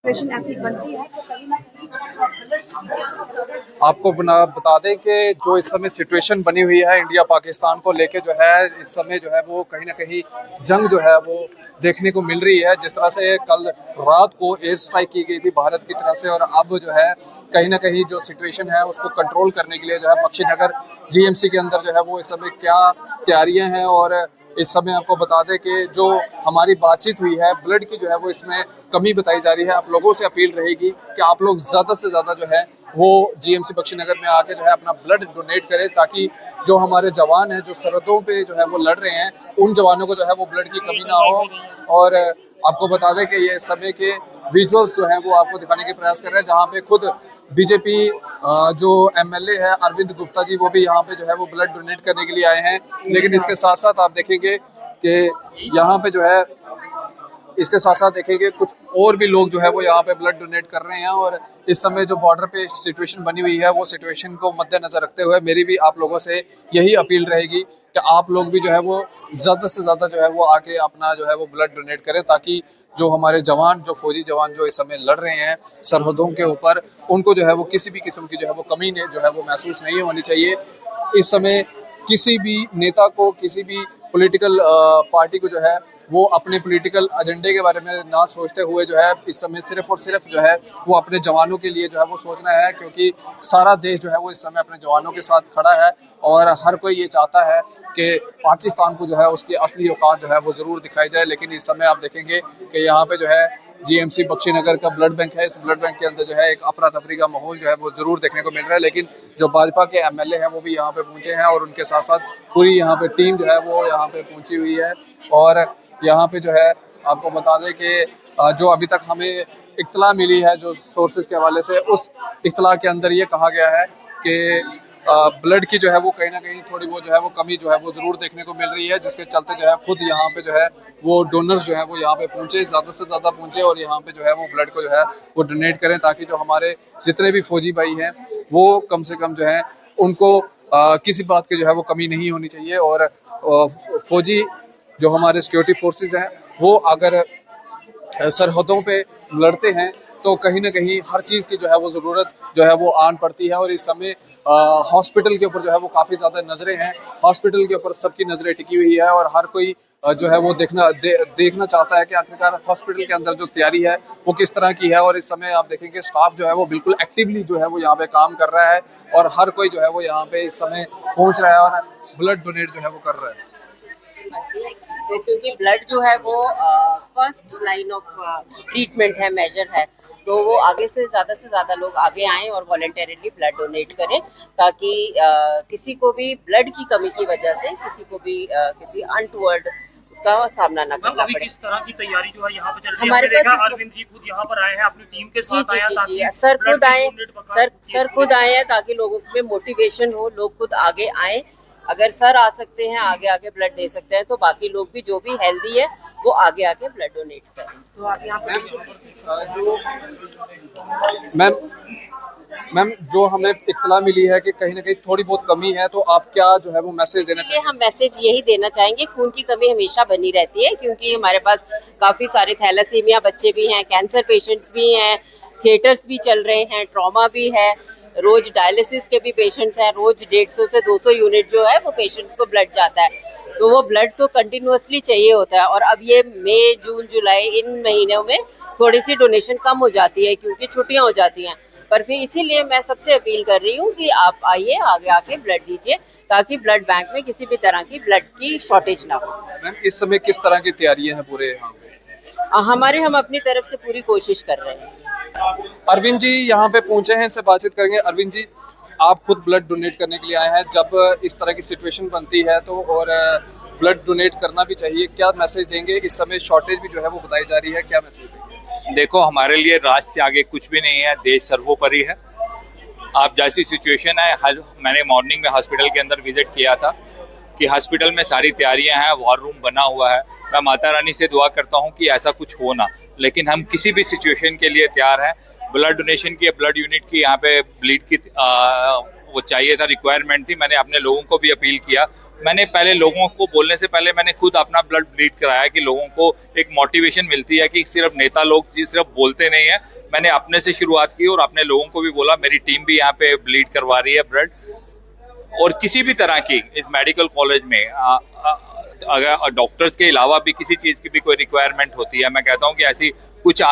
Situation ऐसी बनती है तो कहीं ना कहीं आपको बता दें कि जो इस समय सिचुएशन बनी हुई है इंडिया पाकिस्तान को लेके जो है इस समय जो है वो कहीं ना कहीं जंग जो है वो देखने को मिल रही है। जिस तरह से कल रात को एयर स्ट्राइक की गई थी भारत की तरफ से और अब जो है कहीं ना कहीं जो सिचुएशन है उसको कंट्रोल करने के लिए जो है बख्शीनगर जीएमसी के अंदर जो है वो इस समय क्या तैयारियां हैं। और इस समय आपको बता दें कि जो हमारी बातचीत हुई है ब्लड की जो है वो इसमें कमी बताई जा रही है। आप लोगों से अपील रहेगी कि आप लोग ज़्यादा से ज़्यादा जो है वो जीएमसी बख्शीनगर में आके जो है अपना ब्लड डोनेट करें ताकि जो हमारे जवान हैं जो सरहदों पे जो है वो लड़ रहे हैं उन जवानों को जो है वो ब्लड की कमी ना हो। और आपको बता दें कि ये समय के विजुअल्स जो हैं वो आपको दिखाने के प्रयास कर रहे हैं जहाँ पे खुद बीजेपी जो एमएलए है अरविंद गुप्ता जी वो भी यहाँ पे जो है वो ब्लड डोनेट करने के लिए आए हैं। लेकिन इसके साथ साथ आप देखेंगे कि यहाँ पे जो है इसके साथ साथ देखेंगे कुछ और भी लोग जो है वो यहाँ पे ब्लड डोनेट कर रहे हैं। और इस समय जो बॉर्डर पे सिचुएशन बनी हुई है वो सिचुएशन को मद्देनजर रखते हुए मेरी भी आप लोगों से यही अपील रहेगी कि आप लोग भी जो है वो ज़्यादा से ज़्यादा जो है वो आके अपना जो है वो ब्लड डोनेट करें ताकि जो हमारे जवान जो फौजी जवान जो इस समय लड़ रहे हैं सरहदों के ऊपर उनको जो है वो किसी भी किस्म की जो है वो कमी जो है वो महसूस नहीं होनी चाहिए। इस समय किसी भी नेता को किसी भी पॉलिटिकल पार्टी को जो है वो अपने पॉलिटिकल एजेंडे के बारे में ना सोचते हुए जो है इस समय सिर्फ और सिर्फ जो है वो अपने जवानों के लिए जो है वो सोचना है क्योंकि सारा देश जो है वो इस समय अपने जवानों के साथ खड़ा है और हर कोई ये चाहता है कि पाकिस्तान को जो है उसकी असली औकात जो है वो ज़रूर दिखाई जाए। लेकिन इस समय आप देखेंगे कि यहाँ पे जो है जीएमसी बख्शीनगर का ब्लड बैंक है। इस ब्लड बैंक के अंदर जो है एक अफरा तफरी का माहौल जो है वो ज़रूर देखने को मिल रहा है। लेकिन जो भाजपा के एमएलए हैं वो भी यहाँ पे पहुँचे हैं और उनके साथ साथ पूरी यहाँ पे टीम जो है वो यहाँ पे पहुँची हुई है। और यहाँ पे जो है आपको बता दें कि जो अभी तक हमें इत्तला मिली है जो सोर्सेज के हवाले से उस इत्तला के अंदर ये कहा गया है कि ब्लड की जो है वो कहीं ना कहीं थोड़ी वो जो है वो कमी जो है वो ज़रूर देखने को मिल रही है जिसके चलते जो है खुद यहाँ पे जो है वो डोनर्स जो है वो यहाँ पे पहुँचे ज़्यादा से ज़्यादा पहुँचे और यहाँ पे जो है वो ब्लड को जो है वो डोनेट करें ताकि जो हमारे जितने भी फौजी भाई हैं वो कम से कम जो है उनको किसी बात की जो है वो कमी नहीं होनी चाहिए। और फौजी जो हमारे सिक्योरिटी फोर्सेस हैं वो अगर सरहदों पे लड़ते हैं तो कहीं ना कहीं हर चीज़ की जो है वो ज़रूरत जो है वो आन पड़ती है। और इस समय हॉस्पिटल के ऊपर जो है वो काफ़ी ज़्यादा नज़रें हैं, हॉस्पिटल के ऊपर सबकी नज़रें टिकी हुई है और हर कोई जो है वो देखना चाहता है कि आखिरकार हॉस्पिटल के अंदर जो तैयारी है वो किस तरह की है। और इस समय आप देखेंगे स्टाफ जो है वो बिल्कुल एक्टिवली जो है वो यहाँ पे काम कर रहा है और हर कोई जो है वो यहाँ पे इस समय पहुँच रहा है और ब्लड डोनेट जो है वो कर रहा है। तो क्योंकि ब्लड जो है वो फर्स्ट लाइन ऑफ ट्रीटमेंट है, मेजर है, तो वो आगे से ज़्यादा लोग आगे आएं और वॉलंटरीली ब्लड डोनेट करें ताकि किसी को भी ब्लड की कमी की वजह से किसी को भी किसी अनटूवर्ड उसका सामना ना करना पड़े। किस तरह की तैयारी जो है यहाँ पे चल रही है? हमारे पास अरविंद जी खुद यहाँ पर आए हैं अपनी टीम के साथ जी सर खुद आए हैं ताकि लोगों में मोटिवेशन हो, लोग खुद आगे आए। अगर सर आ सकते हैं आगे ब्लड दे सकते हैं तो बाकी लोग भी जो भी हेल्दी है वो आगे ब्लड डोनेट करें। तो आप यहाँ मैम जो हमें इत्तला मिली है कि कहीं ना कहीं थोड़ी बहुत कमी है तो आप क्या जो है वो मैसेज देना चाहिए? हम मैसेज यही देना चाहेंगे, खून की कमी हमेशा बनी रहती है क्योंकि हमारे पास काफ़ी सारे थैलेसीमिया बच्चे भी हैं, कैंसर पेशेंट्स भी हैं, थिएटर्स भी चल रहे हैं, ट्रॉमा भी है, रोज डायलिसिस के भी पेशेंट्स हैं, रोज 150 से 200 यूनिट जो है वो पेशेंट्स को ब्लड जाता है। तो वो ब्लड तो कंटिन्यूअसली चाहिए होता है और अब ये मई जून जुलाई इन महीनों में थोड़ी सी डोनेशन कम हो जाती है क्योंकि छुट्टियां हो जाती हैं। पर फिर इसीलिए मैं सबसे अपील कर रही हूँ कि आप आइए आगे ब्लड दीजिए ताकि ब्लड बैंक में किसी भी तरह की ब्लड की शॉर्टेज ना हो। मैम इस समय किस तरह की तैयारियां हैं पूरे यहाँ पे? हम अपनी तरफ से पूरी कोशिश कर रहे हैं। अरविंद जी यहाँ पे पहुंचे हैं, इनसे बातचीत करेंगे। अरविंद जी आप खुद ब्लड डोनेट करने के लिए आए हैं, जब इस तरह की सिचुएशन बनती है तो और ब्लड डोनेट करना भी चाहिए, क्या मैसेज देंगे? इस समय शॉर्टेज भी जो है वो बताई जा रही है, क्या मैसेज देंगे? देखो हमारे लिए राष्ट्र से आगे कुछ भी नहीं है, देश सर्वोपरि है। आप जैसी सिचुएशन है, मैंने मॉर्निंग में हॉस्पिटल के अंदर विजिट किया था कि हॉस्पिटल में सारी तैयारियां हैं, वॉर रूम बना हुआ है। मैं माता रानी से दुआ करता हूं कि ऐसा कुछ हो ना, लेकिन हम किसी भी सिचुएशन के लिए तैयार हैं। ब्लड डोनेशन की, ब्लड यूनिट की यहाँ पे ब्लीड की वो चाहिए था, रिक्वायरमेंट थी। मैंने अपने लोगों को भी अपील किया। मैंने पहले लोगों को बोलने से पहले मैंने खुद अपना ब्लड ब्लीड कराया कि लोगों को एक मोटिवेशन मिलती है कि सिर्फ नेता लोग जी सिर्फ बोलते नहीं है। मैंने अपने से शुरुआत की और अपने लोगों को भी बोला। मेरी टीम भी यहाँ पे ब्लीड करवा रही है ब्लड। और किसी भी तरह की इस मेडिकल कॉलेज में अगर डॉक्टर्स के अलावा भी किसी चीज़ की भी कोई रिक्वायरमेंट होती है, मैं कहता हूँ कि ऐसी कुछ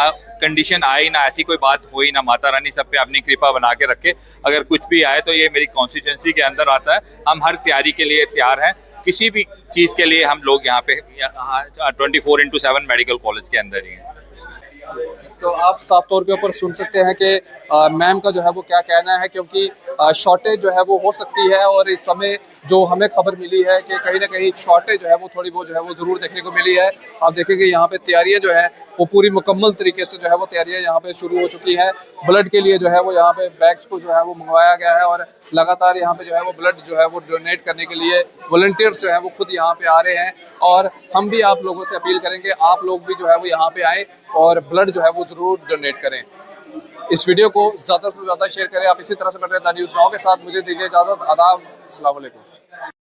कंडीशन आए ना, ऐसी कोई बात हुई ना, माता रानी सब पे अपनी कृपा बना के रखे। अगर कुछ भी आए तो ये मेरी कॉन्स्टिट्यूंसी के अंदर आता है। हम हर तैयारी के लिए तैयार हैं। किसी भी चीज़ के लिए हम लोग यहाँ पे 24/7 मेडिकल कॉलेज के अंदर ही हैं। तो आप साफ तौर के ऊपर सुन सकते हैं कि मैम का जो है वो क्या कहना है, क्योंकि शॉर्टेज जो है वो हो सकती है। और इस समय जो हमें खबर मिली है कि कहीं ना कहीं शॉर्टेज जो है वो थोड़ी बहुत जो है वो ज़रूर देखने को मिली है। आप देखेंगे यहाँ पे तैयारियां जो है वो पूरी मुकम्मल तरीके से जो है वो तैयारियां यहाँ पे शुरू हो चुकी हैं। ब्लड के लिए जो है वो यहाँ पे बैग्स को जो है वो मंगवाया गया है और लगातार यहाँ पे जो है वो ब्लड जो है वो डोनेट करने के लिए वॉलंटियर्स जो है वो खुद यहाँ पे आ रहे हैं। और हम भी आप लोगों से अपील करेंगे, आप लोग भी जो है वो यहाँ पे आए और ब्लड जो है वो ज़रूर डोनेट करें। इस वीडियो को ज़्यादा से ज़्यादा शेयर करें। आप इसी तरह से बने रहें द न्यूज़ नाउ के साथ। मुझे दीजिए इजाज़त। आदाब, अस्सलाम वालेकुम।